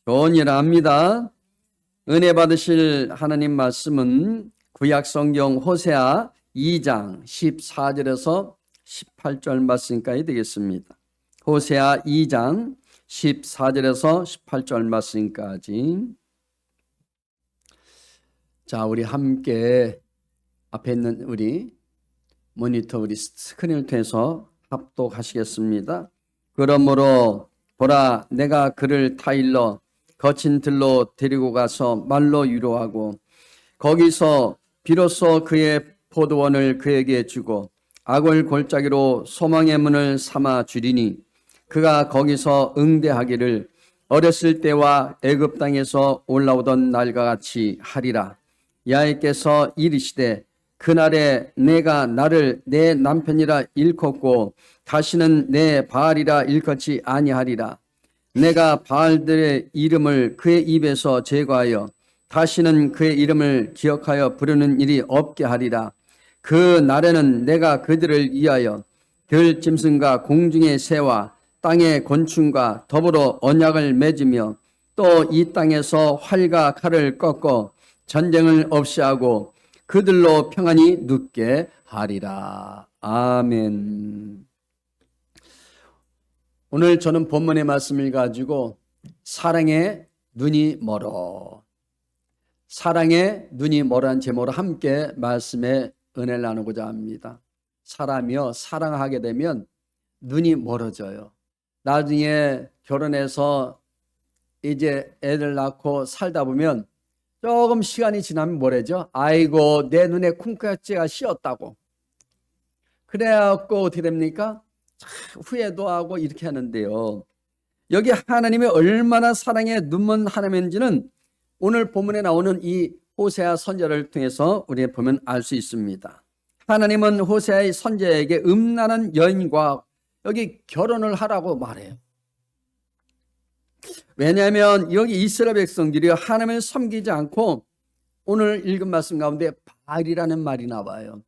좋은 일 합니다. 은혜 받으실 하나님 말씀은 구약 성경 호세아 2장 14절에서 18절 말씀까지 되겠습니다. 호세아 2장 14절에서 18절 말씀까지. 자, 우리 함께 앞에 있는 우리 모니터 우리 스크린을 통해서 합독하시겠습니다. 그러므로 보라, 내가 그를 타일러 거친 들로 데리고 가서 말로 위로하고 거기서 비로소 그의 포도원을 그에게 주고 악을 골짜기로 소망의 문을 삼아 주리니 그가 거기서 응대하기를 어렸을 때와 애굽 땅에서 올라오던 날과 같이 하리라. 야훼께서 이르시되 그날에 내가 나를 내 남편이라 일컫고 다시는 내 바알이라 일컫지 아니하리라. 내가 바알들의 이름을 그의 입에서 제거하여 다시는 그의 이름을 기억하여 부르는 일이 없게 하리라. 그 날에는 내가 그들을 위하여 들짐승과 공중의 새와 땅의 곤충과 더불어 언약을 맺으며 또 이 땅에서 활과 칼을 꺾어 전쟁을 없이 하고 그들로 평안히 눕게 하리라. 아멘. 오늘 저는 본문의 말씀을 가지고 사랑의 눈이 멀어, 사랑의 눈이 멀어한 제목으로 함께 말씀의 은혜를 나누고자 합니다. 사람이요, 사랑하게 되면 눈이 멀어져요. 나중에 결혼해서 이제 애들 낳고 살다 보면 조금 시간이 지나면 뭐래죠? 아이고, 내 눈에 콩깍지가 씌었다고. 그래갖고 어떻게 됩니까? 후회도 하고 이렇게 하는데요. 여기 하나님이 얼마나 사랑의 눈먼 하나님인지는 오늘 본문에 나오는 이 호세아 선지자를 통해서 우리가 보면 알 수 있습니다. 하나님은 호세아의 선지자에게 음란한 여인과 여기 결혼을 하라고 말해요. 왜냐하면 여기 이스라엘 백성들이 하나님을 섬기지 않고 오늘 읽은 말씀 가운데 바알이라는 말이 나와요.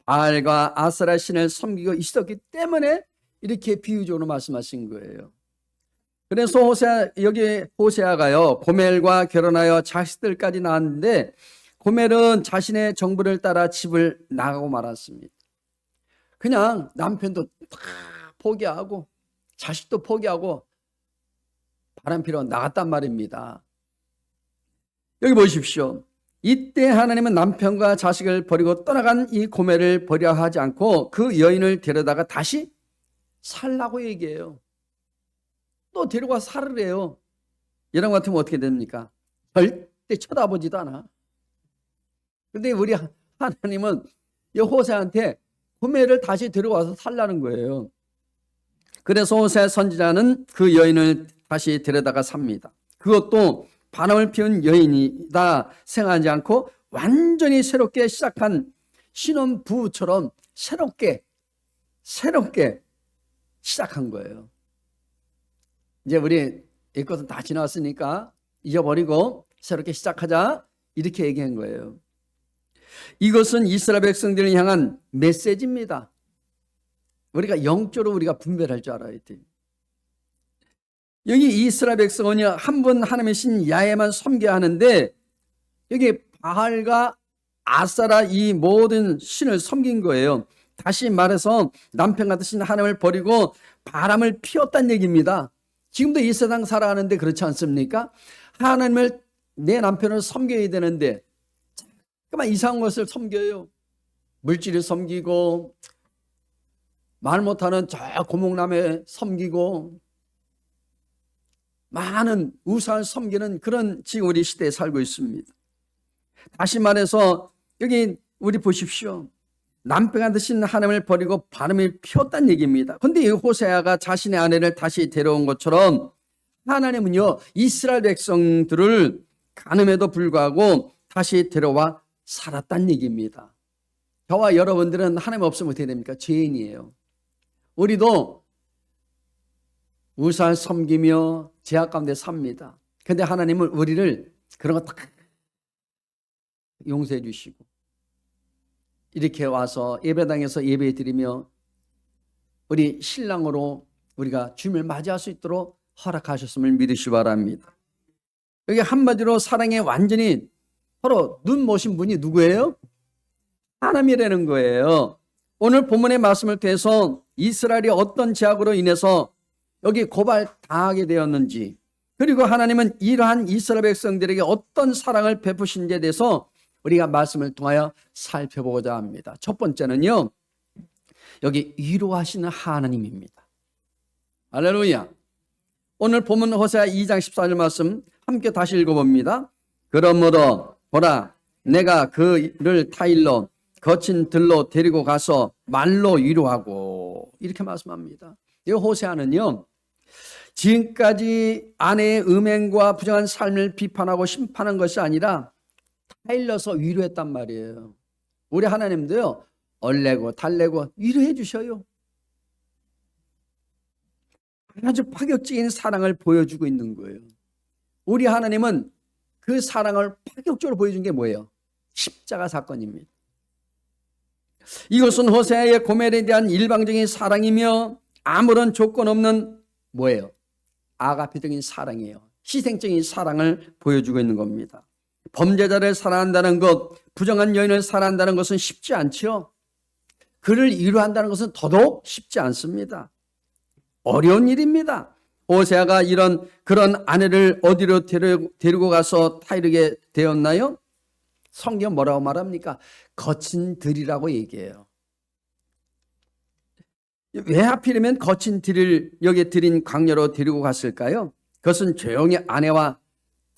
바알과 아세라 신을 섬기고 있었기 때문에 이렇게 비유적으로 말씀하신 거예요. 그래서 여기 호세아가요, 고멜과 결혼하여 자식들까지 낳았는데 고멜은 자신의 정부를 따라 집을 나가고 말았습니다. 그냥 남편도 다 포기하고 자식도 포기하고 바람피러 나갔단 말입니다. 여기 보십시오. 이때 하나님은 남편과 자식을 버리고 떠나간 이 고멜을 버려 하지 않고 그 여인을 데려다가 다시 살라고 얘기해요. 또 데려가 살으래요. 이런 것 같으면 어떻게 됩니까? 절대 쳐다보지도 않아. 근데 우리 하나님은 이 호세아한테 고멜을 다시 데려와서 살라는 거예요. 그래서 호세아 선지자는 그 여인을 다시 데려다가 삽니다. 그것도 바람을 피운 여인이다 생각하지 않고 완전히 새롭게 시작한 신혼부부처럼 새롭게 시작한 거예요. 이제 우리 이 것은 다 지났으니까 잊어버리고 새롭게 시작하자 이렇게 얘기한 거예요. 이것은 이스라엘 백성들을 향한 메시지입니다. 우리가 영적으로 우리가 분별할 줄 알아야 돼. 여기 이스라엘 백성은 한 분 하나님의 신 야훼만 섬겨야 하는데 여기 바알과 아세라 이 모든 신을 섬긴 거예요. 다시 말해서 남편 같으신 하나님을 버리고 바람을 피웠다는 얘기입니다. 지금도 이 세상 살아가는데 그렇지 않습니까? 하나님을 내 남편을 섬겨야 되는데 잠깐만 이상한 것을 섬겨요. 물질을 섬기고 말 못하는 저 고목남에 섬기고 많은 우상을 섬기는 그런 지금 우리 시대에 살고 있습니다. 다시 말해서 여기 우리 보십시오. 남편 되신 하나님을 버리고 바람을 피웠다는 얘기입니다. 그런데 이 호세아가 자신의 아내를 다시 데려온 것처럼 하나님은요, 이스라엘 백성들을 간음에도 불구하고 다시 데려와 살았다는 얘기입니다. 저와 여러분들은 하나님 없으면 어떻게 됩니까? 죄인이에요. 우리도 우상을 섬기며 죄악 가운데 삽니다. 그런데 하나님은 우리를 그런 거 다 용서해 주시고 이렇게 와서 예배당에서 예배 드리며 우리 신랑으로 우리가 주님을 맞이할 수 있도록 허락하셨음을 믿으시기 바랍니다. 여기 한마디로 사랑에 완전히 서로 눈 모신 분이 누구예요? 하나님이라는 거예요. 오늘 본문의 말씀을 통해서 이스라엘이 어떤 죄악으로 인해서 여기 고발 당하게 되었는지, 그리고 하나님은 이러한 이스라엘 백성들에게 어떤 사랑을 베푸신지에 대해서 우리가 말씀을 통하여 살펴보고자 합니다. 첫 번째는요, 여기 위로하시는 하나님입니다. 할렐루야. 오늘 본문 호세아 2장 14절 말씀 함께 다시 읽어봅니다. 그러므로 보라, 내가 그를 타일로 거친 들로 데리고 가서 말로 위로하고, 이렇게 말씀합니다. 이 호세아는요, 지금까지 아내의 음행과 부정한 삶을 비판하고 심판한 것이 아니라 타일러서 위로했단 말이에요. 우리 하나님도요, 얼레고 달래고 위로해 주셔요. 아주 파격적인 사랑을 보여주고 있는 거예요. 우리 하나님은 그 사랑을 파격적으로 보여준 게 뭐예요? 십자가 사건입니다. 이것은 호세아의 고멜에 대한 일방적인 사랑이며 아무런 조건 없는 뭐예요? 아가페적인 사랑이에요. 희생적인 사랑을 보여주고 있는 겁니다. 범죄자를 사랑한다는 것, 부정한 여인을 사랑한다는 것은 쉽지 않죠. 그를 위로한다는 것은 더더욱 쉽지 않습니다. 어려운 일입니다. 호세아가 그런 아내를 어디로 데리고 가서 타이르게 되었나요? 성경 뭐라고 말합니까? 거친 들이라고 얘기해요. 왜 하필이면 거친 들을 여기에 들인 광야로 데리고 갔을까요? 그것은 조용히 아내와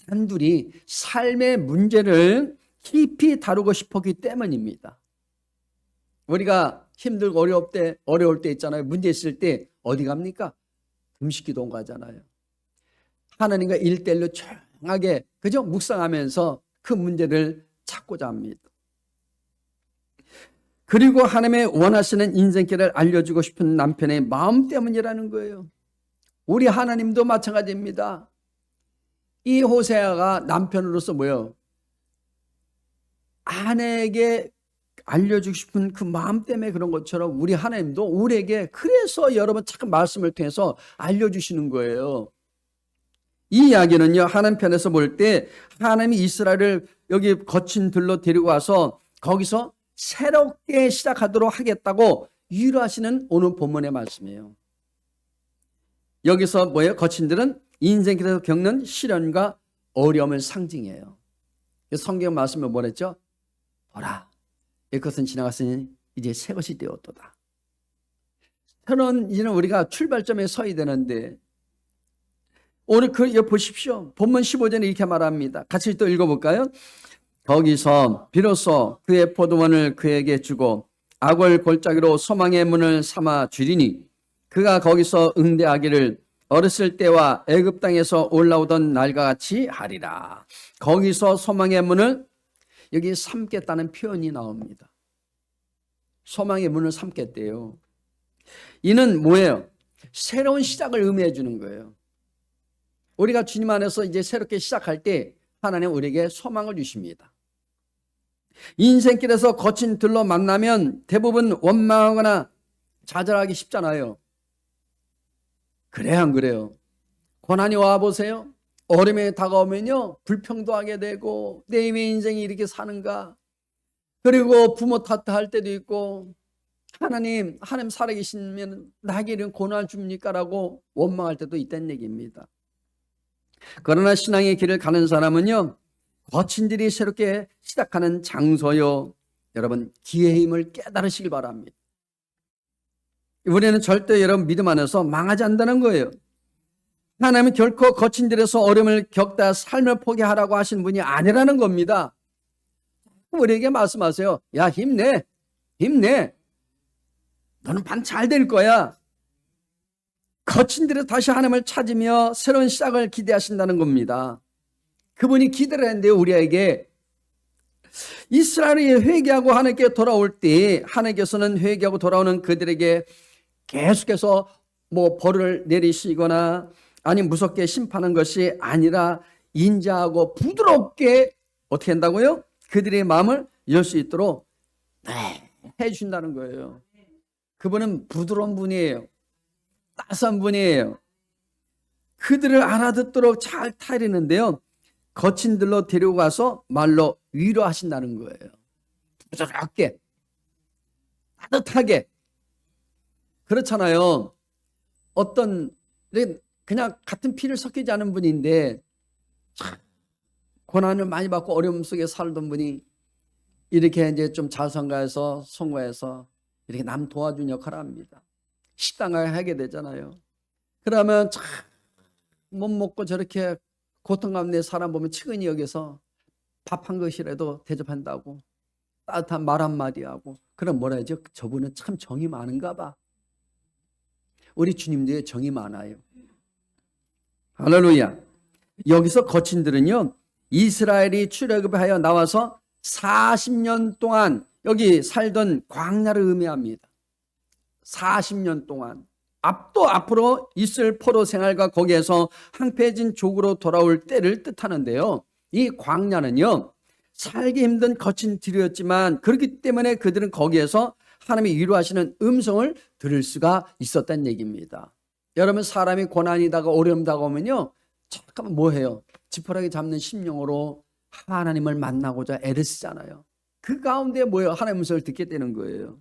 단둘이 삶의 문제를 깊이 다루고 싶었기 때문입니다. 우리가 힘들고 어려울 때 있잖아요. 문제 있을 때 어디 갑니까? 금식기도 가잖아요. 하나님과 1:1로 조용하게 그저 묵상하면서 그 문제를 찾고자 합니다. 그리고 하나님의 원하시는 인생길을 알려주고 싶은 남편의 마음 때문이라는 거예요. 우리 하나님도 마찬가지입니다. 이 호세아가 남편으로서 뭐예요? 아내에게 알려주고 싶은 그 마음 때문에 그런 것처럼 우리 하나님도 우리에게 그래서 여러분 참 말씀을 통해서 알려주시는 거예요. 이 이야기는요, 하나님 편에서 볼 때 하나님이 이스라엘을 여기 거친 들로 데리고 와서 거기서 새롭게 시작하도록 하겠다고 위로하시는 오늘 본문의 말씀이에요. 여기서 뭐예요? 거친 들은 인생길에서 겪는 시련과 어려움을 상징해요. 성경 말씀에 뭐랬죠? 보라, 이것은 지나갔으니 이제 새 것이 되었도다. 그런 이제는 우리가 출발점에 서야 되는데, 오늘 여기 보십시오. 본문 15절에 이렇게 말합니다. 같이 또 읽어볼까요? 거기서 비로소 그의 포도원을 그에게 주고 악을 골짜기로 소망의 문을 삼아 주리니 그가 거기서 응대하기를 어렸을 때와 애굽 땅에서 올라오던 날과 같이 하리라. 거기서 소망의 문을 여기 삼겠다는 표현이 나옵니다. 소망의 문을 삼겠대요. 이는 뭐예요? 새로운 시작을 의미해 주는 거예요. 우리가 주님 안에서 이제 새롭게 시작할 때 하나님 우리에게 소망을 주십니다. 인생길에서 거친 들로 만나면 대부분 원망하거나 좌절하기 쉽잖아요. 그래요, 안 그래요? 고난이 와보세요. 어려움이 다가오면요, 불평도 하게 되고 내 인생이 이렇게 사는가, 그리고 부모 탓할 때도 있고 하나님 살아계시면 나에게 이런 고난을 줍니까? 라고 원망할 때도 있다는 얘기입니다. 그러나 신앙의 길을 가는 사람은요, 거친 들이 새롭게 시작하는 장소요. 여러분, 기회의 힘을 깨달으시길 바랍니다. 우리는 절대 여러분 믿음 안에서 망하지 않는다는 거예요. 하나님은 결코 거친 들에서 어려움을 겪다 삶을 포기하라고 하신 분이 아니라는 겁니다. 우리에게 말씀하세요. 야, 힘내. 너는 반 잘 될 거야. 거친 들에서 다시 하나님을 찾으며 새로운 시작을 기대하신다는 겁니다. 그분이 기대를 했는데요, 우리에게. 이스라엘이 회개하고 하나님께 돌아올 때 하나님께서는 회개하고 돌아오는 그들에게 계속해서 벌을 내리시거나 아니면 무섭게 심판한 것이 아니라 인자하고 부드럽게 어떻게 한다고요? 그들의 마음을 열 수 있도록 해주신다는 거예요. 그분은 부드러운 분이에요. 따스한 분이에요. 그들을 알아듣도록 잘 타이르는데요, 거친들로 데리고 가서 말로 위로하신다는 거예요. 부드럽게, 따뜻하게. 그렇잖아요. 어떤 그냥 같은 피를 섞이지 않은 분인데 참 고난을 많이 받고 어려움 속에 살던 분이 이렇게 이제 좀 자선가에서 송가해서 이렇게 남 도와준 역할을 합니다. 식당을 하게 되잖아요. 그러면 참 못 먹고 저렇게 고통 가운데 사람 보면 측은히 여기서 밥 한 그릇이라도 대접한다고 따뜻한 말 한마디 하고, 그럼 뭐라 하죠? 저분은 참 정이 많은가 봐. 우리 주님도 정이 많아요. 할렐루야. 여기서 거친들은요, 이스라엘이 출애굽하여 나와서 40년 동안 여기 살던 광야를 의미합니다. 40년 동안 앞으로 있을 포로 생활과 거기에서 황폐해진 족으로 돌아올 때를 뜻하는데요, 이 광야는요 살기 힘든 거친 길이었지만 그렇기 때문에 그들은 거기에서 하나님이 위로하시는 음성을 들을 수가 있었다는 얘기입니다. 여러분, 사람이 고난이다가 어려움 다가오면요 잠깐만 뭐 해요? 지푸라기 잡는 심령으로 하나님을 만나고자 애를 쓰잖아요. 그 가운데 뭐예요? 하나님의 음성을 듣게 되는 거예요.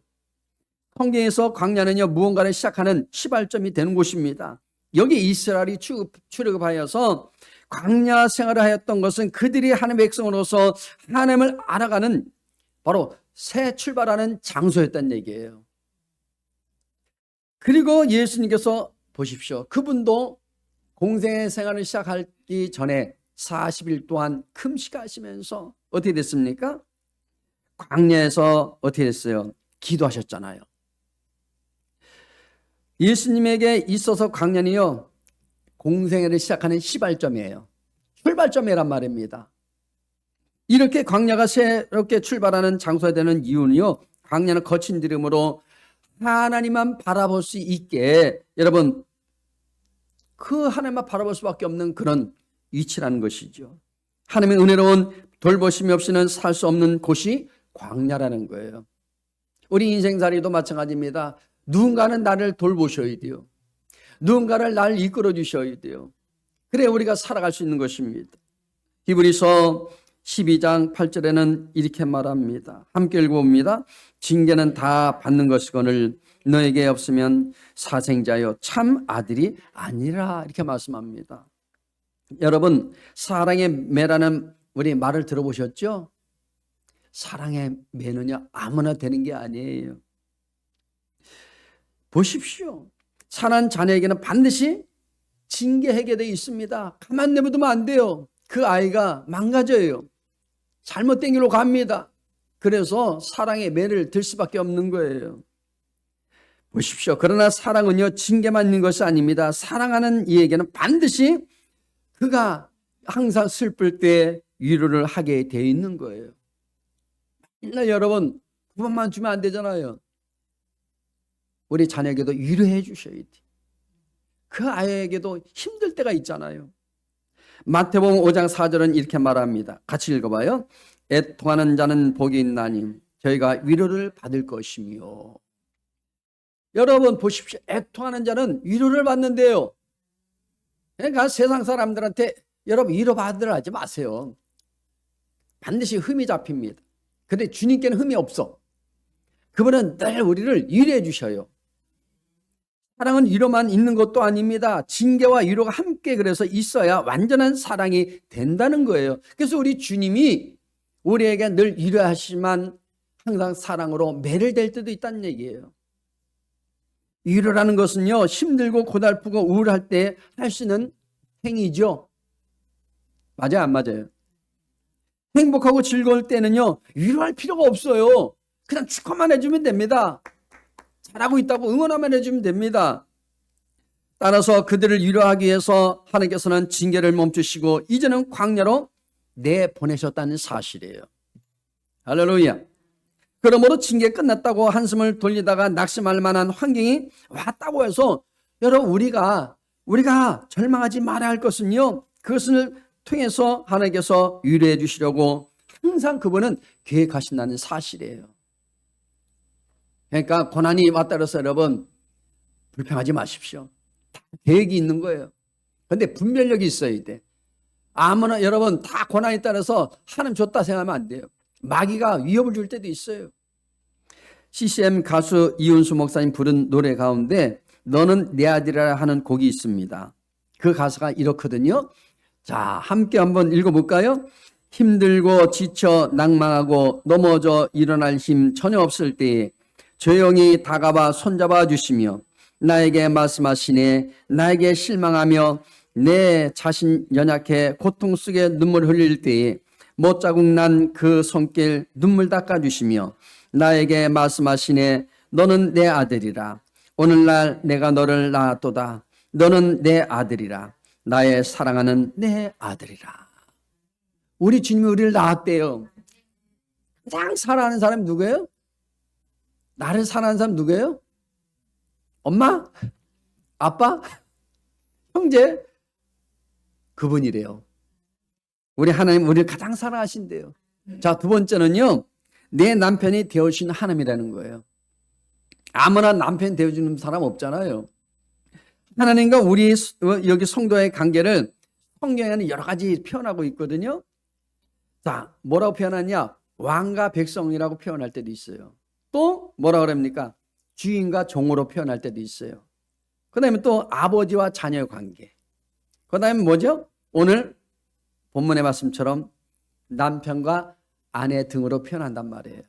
성경에서 광야는요 무언가를 시작하는 시발점이 되는 곳입니다. 여기 이스라엘이 출애굽하여서 광야 생활을 하였던 것은 그들이 하나님의 백성으로서 하나님을 알아가는 바로 새 출발하는 장소였다는 얘기예요. 그리고 예수님께서 보십시오. 그분도 공생의 생활을 시작하기 전에 40일 동안 금식하시면서 어떻게 됐습니까? 광야에서 어떻게 됐어요? 기도하셨잖아요. 예수님에게 있어서 광야는요 공생애를 시작하는 시발점이에요. 출발점이란 말입니다. 이렇게 광야가 새롭게 출발하는 장소가 되는 이유는요, 광야는 거친 들음으로 하나님만 바라볼 수 있게, 여러분 그 하나님만 바라볼 수밖에 없는 그런 위치라는 것이죠. 하나님의 은혜로운 돌보심이 없이는 살 수 없는 곳이 광야라는 거예요. 우리 인생살이도 마찬가지입니다. 누군가는 나를 돌보셔야 돼요. 누군가를 나를 이끌어 주셔야 돼요. 그래 우리가 살아갈 수 있는 것입니다. 히브리서 12장 8절에는 이렇게 말합니다. 함께 읽어봅니다. 징계는 다 받는 것이거늘 너에게 없으면 사생자여 참 아들이 아니라, 이렇게 말씀합니다. 여러분, 사랑의 매라는 우리 말을 들어보셨죠? 사랑의 매는요 아무나 되는 게 아니에요. 보십시오. 사랑하는 자녀에게는 반드시 징계하게 되어 있습니다. 가만 내버두면 안 돼요. 그 아이가 망가져요. 잘못된 길로 갑니다. 그래서 사랑의 매를 들 수밖에 없는 거예요. 보십시오. 그러나 사랑은요 징계만 있는 것이 아닙니다. 사랑하는 이에게는 반드시 그가 항상 슬플 때 위로를 하게 되어 있는 거예요. 맨날 여러분 그것만 주면 안 되잖아요. 우리 자녀에게도 위로해 주셔야 돼. 그 아이에게도 힘들 때가 있잖아요. 마태복음 5장 4절은 이렇게 말합니다. 같이 읽어봐요. 애통하는 자는 복이 있나니 저희가 위로를 받을 것이며. 여러분 보십시오. 애통하는 자는 위로를 받는데요. 그러니까 세상 사람들한테 여러분 위로 받으라 하지 마세요. 반드시 흠이 잡힙니다. 근데 주님께는 흠이 없어. 그분은 늘 우리를 위로해 주셔요. 사랑은 위로만 있는 것도 아닙니다. 징계와 위로가 함께 그래서 있어야 완전한 사랑이 된다는 거예요. 그래서 우리 주님이 우리에게 늘 위로하시지만 항상 사랑으로 매를 댈 때도 있다는 얘기예요. 위로라는 것은요 힘들고 고달프고 우울할 때 할 수 있는 행위죠. 맞아요, 안 맞아요? 행복하고 즐거울 때는요 위로할 필요가 없어요. 그냥 축하만 해주면 됩니다. 잘하고 있다고 응원하면 해주면 됩니다. 따라서 그들을 위로하기 위해서 하나님께서는 징계를 멈추시고 이제는 광야로 내보내셨다는 사실이에요. 할렐루야. 그러므로 징계 끝났다고 한숨을 돌리다가 낙심할 만한 환경이 왔다고 해서 여러분 우리가 절망하지 말아야 할 것은요 그것을 통해서 하나님께서 위로해 주시려고 항상 그분은 계획하신다는 사실이에요. 그러니까 고난이 왔다 그래서 여러분 불평하지 마십시오. 계획이 있는 거예요. 그런데 분별력이 있어야 돼. 아무나 여러분 다 고난에 따라서 하나님 줬다 생각하면 안 돼요. 마귀가 위협을 줄 때도 있어요. CCM 가수 이윤수 목사님 부른 노래 가운데 너는 내 아들이라 하는 곡이 있습니다. 그 가사가 이렇거든요. 자, 함께 한번 읽어볼까요? 힘들고 지쳐 낭망하고 넘어져 일어날 힘 전혀 없을 때에 조용히 다가와 손잡아 주시며 나에게 말씀하시네. 나에게 실망하며 내 자신 연약해 고통 속에 눈물 흘릴 때에 못자국 난 그 손길 눈물 닦아 주시며 나에게 말씀하시네. 너는 내 아들이라. 오늘날 내가 너를 낳았도다. 너는 내 아들이라. 나의 사랑하는 내 아들이라. 우리 주님이 우리를 낳았대요. 가장 사랑하는 사람이 누구예요? 나를 사랑하는 사람 누구예요? 엄마? 아빠? 형제? 그분이래요. 우리 하나님 우리를 가장 사랑하신대요. 자, 두 번째는요. 내 남편이 되어주신 하나님이라는 거예요. 아무나 남편 되어주는 사람 없잖아요. 하나님과 우리 여기 성도의 관계를 성경에는 여러 가지 표현하고 있거든요. 자, 뭐라고 표현하냐? 왕과 백성이라고 표현할 때도 있어요. 또 뭐라고 그럽니까? 주인과 종으로 표현할 때도 있어요. 그 다음에 또 아버지와 자녀의 관계. 그 다음에 뭐죠? 오늘 본문의 말씀처럼 남편과 아내 등으로 표현한단 말이에요.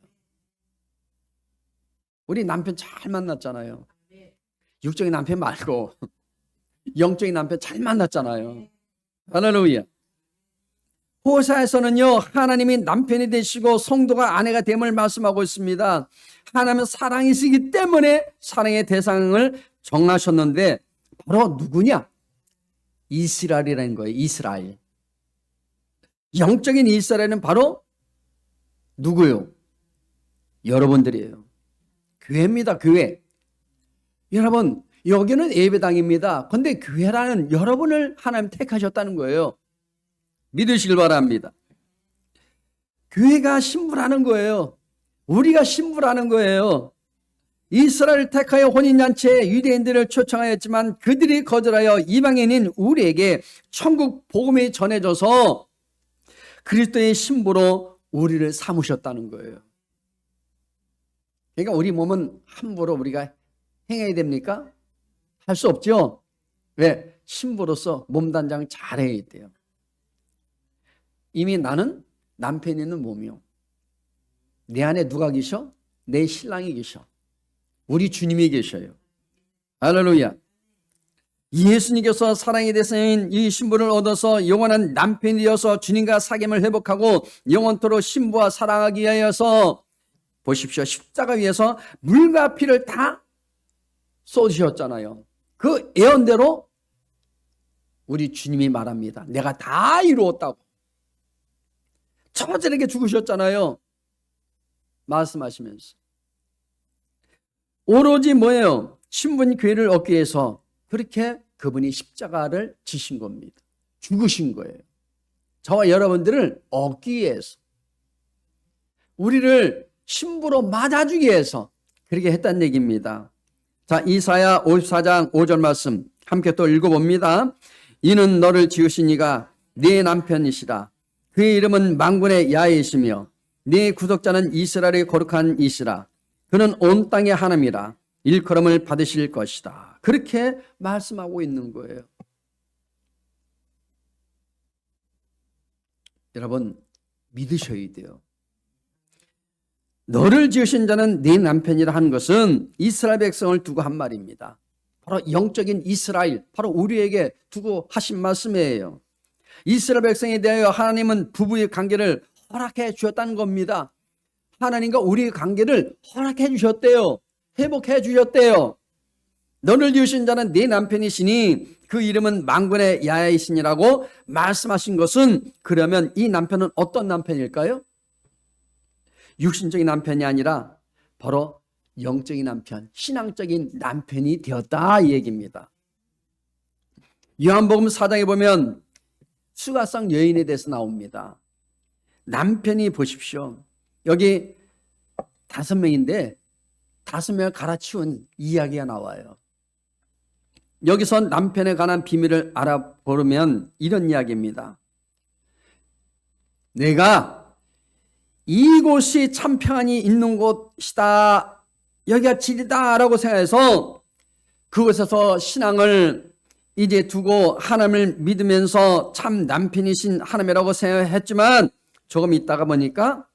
우리 남편 잘 만났잖아요. 육적인 남편 말고 영적인 남편 잘 만났잖아요. 할렐루야. 호사에서는요, 하나님이 남편이 되시고 성도가 아내가 됨을 말씀하고 있습니다. 하나님은 사랑이시기 때문에 사랑의 대상을 정하셨는데 바로 누구냐? 이스라엘이라는 거예요. 이스라엘. 영적인 이스라엘은 바로 누구요? 여러분들이에요. 교회입니다. 교회. 여러분, 여기는 예배당입니다. 그런데 교회라는 여러분을 하나님 택하셨다는 거예요. 믿으시길 바랍니다. 교회가 신부라는 거예요. 우리가 신부라는 거예요. 이스라엘을 택하여 혼인잔치에 유대인들을 초청하였지만 그들이 거절하여 이방인인 우리에게 천국 복음이 전해져서 그리스도의 신부로 우리를 삼으셨다는 거예요. 그러니까 우리 몸은 함부로 우리가 행해야 됩니까? 할 수 없죠. 왜? 신부로서 몸단장 잘해야 돼요. 이미 나는 남편이 있는 몸이요. 내 안에 누가 계셔? 내 신랑이 계셔. 우리 주님이 계셔요. 할렐루야. 예수님께서 사랑의 대상인 이 신부를 얻어서 영원한 남편이 되어서 주님과 사귐을 회복하고 영원토록 신부와 사랑하기 위하여서 보십시오. 십자가 위에서 물과 피를 다 쏟으셨잖아요. 그 예언대로 우리 주님이 말합니다. 내가 다 이루었다고. 처절하게 죽으셨잖아요. 말씀하시면서. 오로지 뭐예요? 신분 교회를 얻기 위해서 그렇게 그분이 십자가를 지신 겁니다. 죽으신 거예요. 저와 여러분들을 얻기 위해서. 우리를 신부로 맞아주기 위해서 그렇게 했다는 얘기입니다. 자, 이사야 54장 5절 말씀 함께 또 읽어봅니다. 이는 너를 지으신 이가 네 남편이시라. 그의 이름은 만군의 야훼이시며 네 구속자는 이스라엘의 거룩한 이시라. 그는 온 땅의 하나님이라. 일컬음을 받으실 것이다. 그렇게 말씀하고 있는 거예요. 여러분 믿으셔야 돼요. 너를 지으신 자는 네 남편이라 하는 것은 이스라엘 백성을 두고 한 말입니다. 바로 영적인 이스라엘, 바로 우리에게 두고 하신 말씀이에요. 이스라엘 백성에 대하여 하나님은 부부의 관계를 허락해 주셨다는 겁니다. 하나님과 우리의 관계를 허락해 주셨대요. 회복해 주셨대요. 너를 지으신 자는 네 남편이시니 그 이름은 만군의 야훼이시니라고 말씀하신 것은, 그러면 이 남편은 어떤 남편일까요? 육신적인 남편이 아니라 바로 영적인 남편, 신앙적인 남편이 되었다 이 얘기입니다. 요한복음 4장에 보면 수가성 여인에 대해서 나옵니다. 남편이 보십시오. 여기 5명인데 5명을 갈아치운 이야기가 나와요. 여기서 남편에 관한 비밀을 알아보면 이런 이야기입니다. 내가 이곳이 참 평안이 있는 곳이다, 여기가 진리다 라고 생각해서 그곳에서 신앙을 이제 두고 하나님을 믿으면서 참 남편이신 하나님이라고 생각했지만 조금 있다가 보니까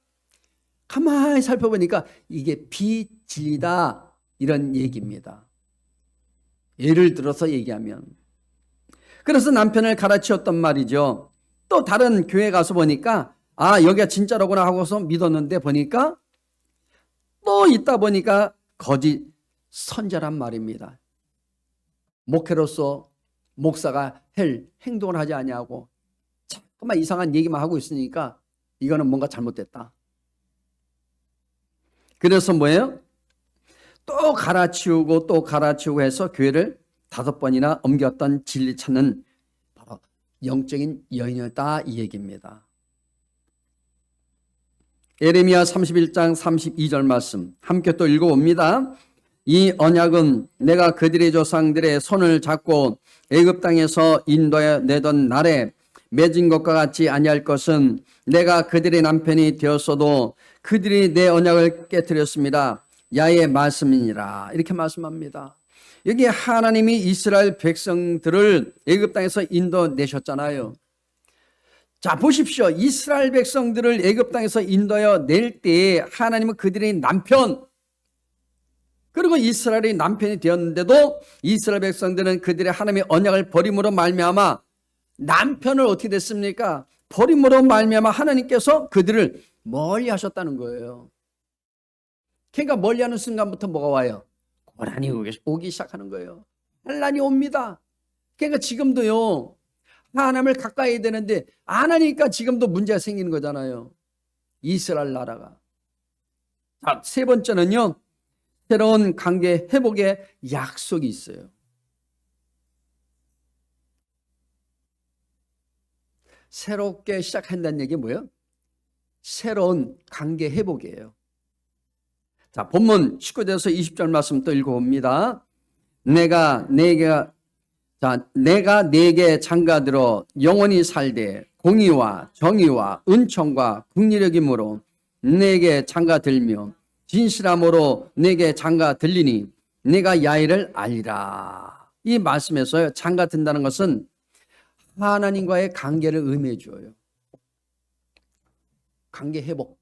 가만히 살펴보니까 이게 비진리다, 이런 얘기입니다. 예를 들어서 얘기하면, 그래서 남편을 갈아치웠던 말이죠. 또 다른 교회 가서 보니까 여기가 진짜로구나 하고서 믿었는데 보니까 또 있다 보니까 거짓 선자란 말입니다. 목회로서 목사가 할 행동을 하지 아니하고 자꾸만 이상한 얘기만 하고 있으니까 이거는 뭔가 잘못됐다. 그래서 뭐예요? 또 갈아치우고 또 갈아치우고 해서 교회를 5번이나 옮겼던 진리 찾는 바로 영적인 여인이었다, 이 얘기입니다. 예레미야 31장 32절 말씀 함께 또 읽어봅니다. 이 언약은 내가 그들의 조상들의 손을 잡고 애굽 땅에서 인도해 내던 날에 맺은 것과 같이 아니할 것은 내가 그들의 남편이 되었어도 그들이 내 언약을 깨뜨렸습니다. 야의 말씀이니라, 이렇게 말씀합니다. 여기 하나님이 이스라엘 백성들을 애굽 땅에서 인도 내셨잖아요. 자, 보십시오. 이스라엘 백성들을 애굽 땅에서 인도하여 낼 때에 하나님은 그들의 남편, 그리고 이스라엘이 남편이 되었는데도 이스라엘 백성들은 그들의 하나님의 언약을 버림으로 말미암아 남편을 어떻게 됐습니까? 버림으로 말미암아 하나님께서 그들을 멀리 하셨다는 거예요. 그러니까 멀리하는 순간부터 뭐가 와요? 고난이 오기 시작하는 거예요. 환난이 옵니다. 그러니까 지금도요, 하나님을 가까이 해야 되는데 안 하니까 지금도 문제가 생기는 거잖아요. 이스라엘 나라가. 자, 세 번째는요, 새로운 관계 회복의 약속이 있어요. 새롭게 시작한다는 얘기 뭐예요? 새로운 관계 회복이에요. 자, 본문 19절에서 20절 말씀 또 읽어봅니다. 내가 네게 장가들어 영원히 살되 공의와 정의와 은총과 국리력임으로 네게 장가들며 진실함으로 네게 장가들리니 네가 야일을 알리라. 이 말씀에서 장가든다는 것은 하나님과의 관계를 의미해 주어요. 관계 회복.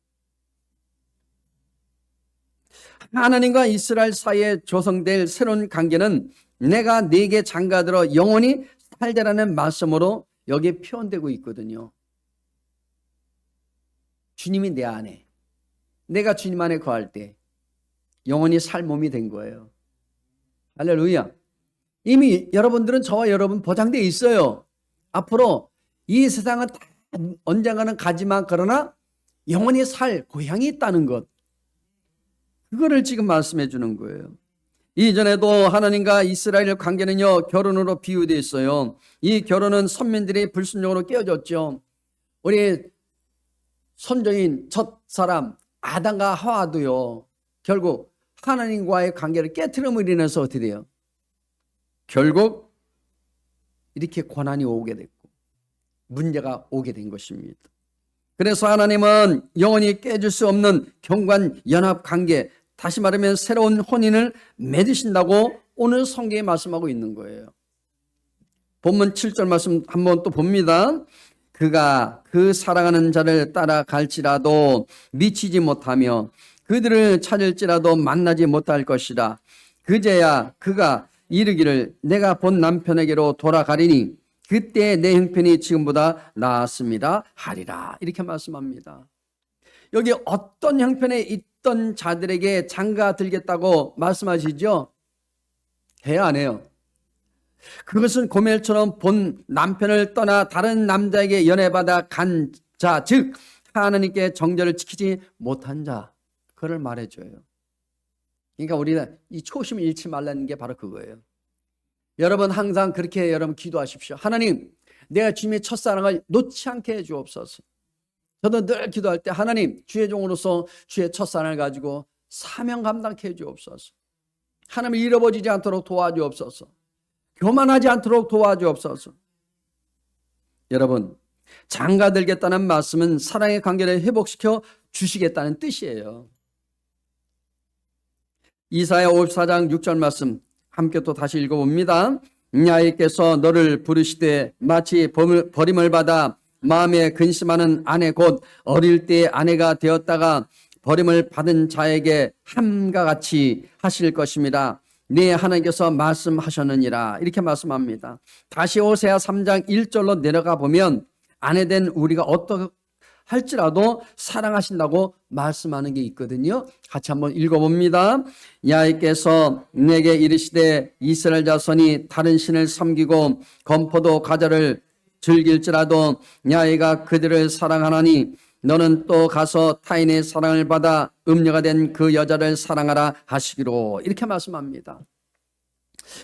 하나님과 이스라엘 사이에 조성될 새로운 관계는 내가 네게 장가들어 영원히 살되라는 말씀으로 여기에 표현되고 있거든요. 주님이 내 안에, 내가 주님 안에 거할 때 영원히 살 몸이 된 거예요. 할렐루야. 이미 여러분들은 저와 여러분 보장되어 있어요. 앞으로 이 세상은 다 언젠가는 가지만 그러나 영원히 살 고향이 있다는 것, 그거를 지금 말씀해 주는 거예요. 이전에도 하나님과 이스라엘 관계는요, 결혼으로 비유되어 있어요. 이 결혼은 선민들이 불순종으로 깨어졌죠. 우리 선조인 첫 사람 아담과 하와도요, 결국 하나님과의 관계를 깨트림으로 인해서 어떻게 돼요? 결국 이렇게 고난이 오게 됐고 문제가 오게 된 것입니다. 그래서 하나님은 영원히 깨질 수 없는 경관 연합 관계, 다시 말하면 새로운 혼인을 맺으신다고 오늘 성경에 말씀하고 있는 거예요. 본문 7절 말씀 한번 또 봅니다. 그가 그 사랑하는 자를 따라갈지라도 미치지 못하며 그들을 찾을지라도 만나지 못할 것이라. 그제야 그가 이르기를 내가 본 남편에게로 돌아가리니 그때 내 형편이 지금보다 나았습니다 하리라. 이렇게 말씀합니다. 여기 어떤 형편에 있던 자들에게 장가 들겠다고 말씀하시죠? 해요, 안 해요? 그것은 고멜처럼 본 남편을 떠나 다른 남자에게 연애받아 간 자, 즉 하나님께 정절을 지키지 못한 자, 그걸 말해줘요. 그러니까 우리가 이 초심을 잃지 말라는 게 바로 그거예요. 여러분 항상 그렇게 여러분 기도하십시오. 하나님, 내가 주님의 첫사랑을 놓지 않게 해주옵소서. 저도 늘 기도할 때 하나님, 주의 종으로서 주의 첫사랑을 가지고 사명 감당케 해주옵소서. 하나님, 잃어버리지 않도록 도와주옵소서. 교만하지 않도록 도와주옵소서. 여러분, 장가들겠다는 말씀은 사랑의 관계를 회복시켜 주시겠다는 뜻이에요. 이사야 54장 6절 말씀 함께 또 다시 읽어봅니다. 야훼께서 너를 부르시되 마치 버림을 받아 마음에 근심하는 아내 곧 어릴 때 아내가 되었다가 버림을 받은 자에게 함과 같이 하실 것입니다. 네 하나님께서 말씀하셨느니라. 이렇게 말씀합니다. 다시 호세아 3장 1절로 내려가 보면 아내된 우리가 어떻게 할지라도 사랑하신다고 말씀하는 게 있거든요. 같이 한번 읽어봅니다. 야훼께서 내게 이르시되 이스라엘 자손이 다른 신을 섬기고 건포도 과자를 즐길지라도 야훼가 그들을 사랑하나니 너는 또 가서 타인의 사랑을 받아 음녀가 된 그 여자를 사랑하라 하시기로. 이렇게 말씀합니다.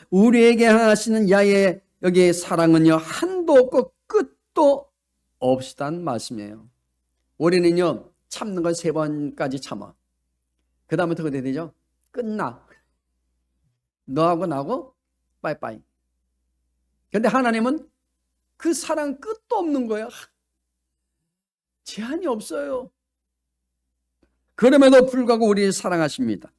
우리에게 하시는 야훼의 여기의 사랑은요, 한도 없고 끝도 없이단 말씀이에요. 우리는요, 참는 걸 3번까지 참아. 그 다음부터 어떻게 되죠? 끝나. 너하고 나하고 빠이빠이. 근데 하나님은 그 사랑 끝도 없는 거예요. 제한이 없어요. 그럼에도 불구하고 우리를 사랑하십니다.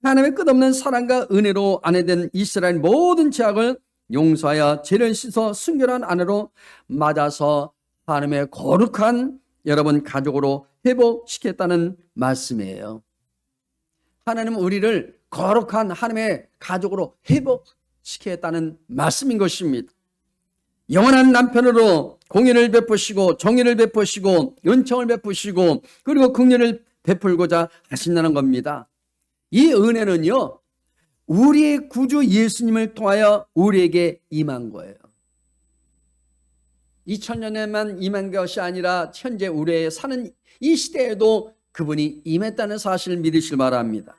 하나님의 끝없는 사랑과 은혜로 아내된 이스라엘 모든 죄악을 용서하여 죄를 씻어 순결한 아내로 맞아서 하나님의 거룩한 여러분 가족으로 회복시켰다는 말씀이에요. 하나님은 우리를 거룩한 하나님의 가족으로 회복시켰다는 말씀인 것입니다. 영원한 남편으로 공의를 베푸시고 정의를 베푸시고 은총을 베푸시고 그리고 긍휼을 베풀고자 하신다는 겁니다. 이 은혜는요, 우리의 구주 예수님을 통하여 우리에게 임한 거예요. 2000년에만 임한 것이 아니라 현재 우리의 사는 이 시대에도 그분이 임했다는 사실을 믿으시길 바랍니다.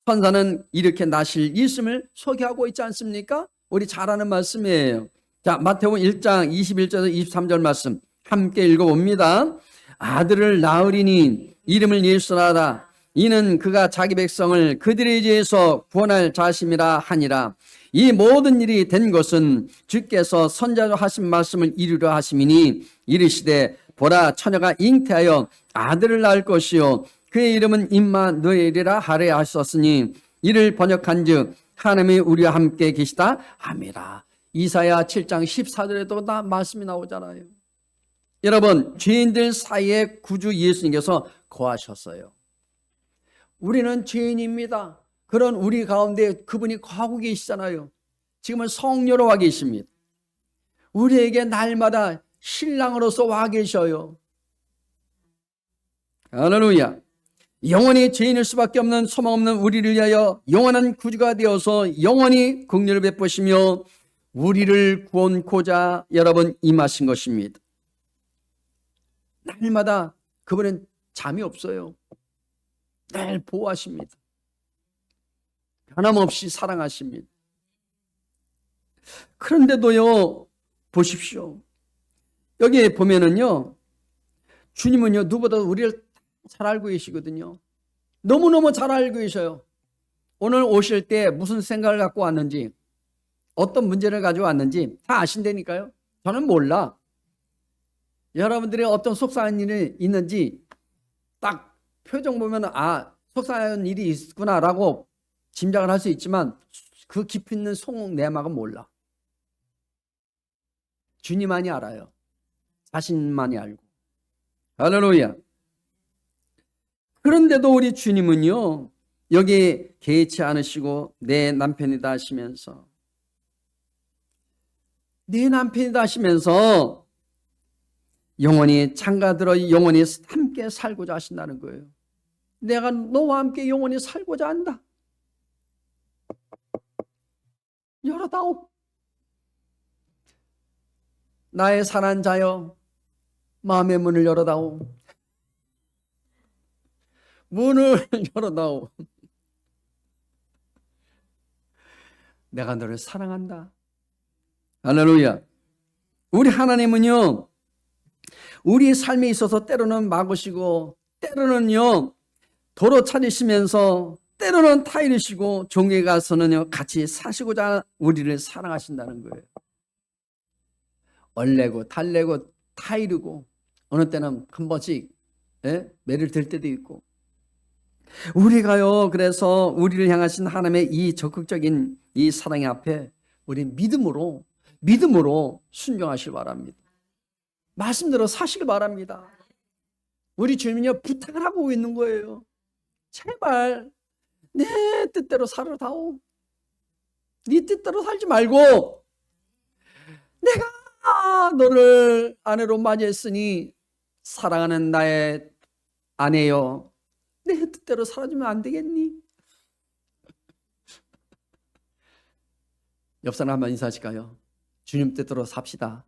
선사는 이렇게 나실 예수님을 소개하고 있지 않습니까? 우리 잘 아는 말씀이에요. 자, 마태복음 1장 21절에서 23절 말씀 함께 읽어봅니다. 아들을 낳으리니 이름을 예수라 하라. 이는 그가 자기 백성을 그들의 죄에서 구원할 자심이라 하니라. 이 모든 일이 된 것은 주께서 선자로 하신 말씀을 이루려 하심이니 이르시되 보라 처녀가 잉태하여 아들을 낳을 것이요 그의 이름은 임마누엘이라 하려 하셨으니 이를 번역한즉 하나님이 우리와 함께 계시다 함이라. 이사야 7장 14절에도 다 말씀이 나오잖아요. 여러분, 죄인들 사이에 구주 예수님께서 거하셨어요. 우리는 죄인입니다. 그런 우리 가운데 그분이 거하고 계시잖아요. 지금은 성녀로 와 계십니다. 우리에게 날마다 신랑으로서 와 계셔요. 할렐루야. 영원히 죄인일 수밖에 없는 소망 없는 우리를 위하여 영원한 구주가 되어서 영원히 긍휼을 베푸시며 우리를 구원코자 여러분 임하신 것입니다. 날마다 그분은 잠이 없어요. 늘 보호하십니다. 변함없이 사랑하십니다. 그런데도요, 보십시오. 여기에 보면은요, 주님은요, 누구보다 우리를 잘 알고 계시거든요. 너무너무 잘 알고 계셔요. 오늘 오실 때 무슨 생각을 갖고 왔는지, 어떤 문제를 가지고 왔는지 다 아신다니까요. 저는 몰라. 여러분들이 어떤 속상한 일이 있는지 딱 표정 보면 속상한 일이 있구나라고 짐작을 할 수 있지만 그 깊이 있는 속 내막은 몰라. 주님만이 알아요. 자신만이 알고. 할렐루야. 그런데도 우리 주님은요, 여기 개의치 않으시고 내 남편이다 하시면서 내 남편이다 하시면서 영원히 장가들어 영원히 함께 살고자 하신다는 거예요. 내가 너와 함께 영원히 살고자 한다. 열어다오. 나의 사랑하는 자여, 마음의 문을 열어다오. 문을 열어다오. 내가 너를 사랑한다. 할렐루야. 우리 하나님은요, 우리 삶에 있어서 때로는 막으시고 때로는요 도로 찾으시면서 때로는 타이르시고 종교에 가서는요 같이 사시고자 우리를 사랑하신다는 거예요. 얼레고 달래고 다 이루고 어느 때는 한 번씩 매를 들 때도 있고 우리가요 그래서 우리를 향하신 하나님의 이 적극적인 이 사랑의 앞에 우리 믿음으로 순종하시길 바랍니다. 말씀대로 사시길 바랍니다. 우리 주님은요 부탁을 하고 있는 거예요. 제발 내 뜻대로 살아다오. 네 뜻대로 살지 말고 내가 너를 아내로 맞이했으니 사랑하는 나의 아내여 내 뜻대로 살아주면 안 되겠니? 옆 사람 한번 인사하실까요? 주님 뜻대로 삽시다.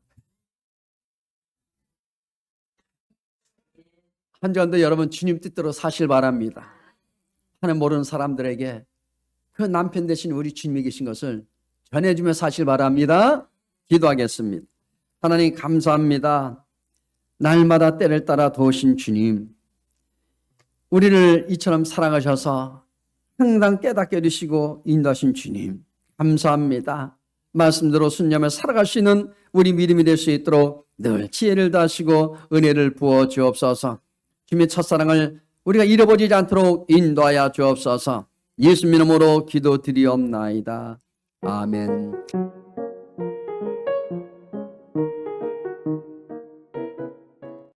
한 주간도 여러분 주님 뜻대로 사실 바랍니다. 하나님 모르는 사람들에게 그 남편 대신 우리 주님이 계신 것을 전해주며 사실 바랍니다. 기도하겠습니다. 하나님 감사합니다. 날마다 때를 따라 도우신 주님, 우리를 이처럼 사랑하셔서 항상 깨닫게 해주시고 인도하신 주님 감사합니다. 말씀대로 순념을 살아갈 수 있는 우리 믿음이 될 수 있도록 늘 지혜를 다하시고 은혜를 부어 주옵소서. 주님의 첫사랑을 우리가 잃어버리지 않도록 인도하여 주옵소서. 예수 이름으로 기도드리옵나이다. 아멘.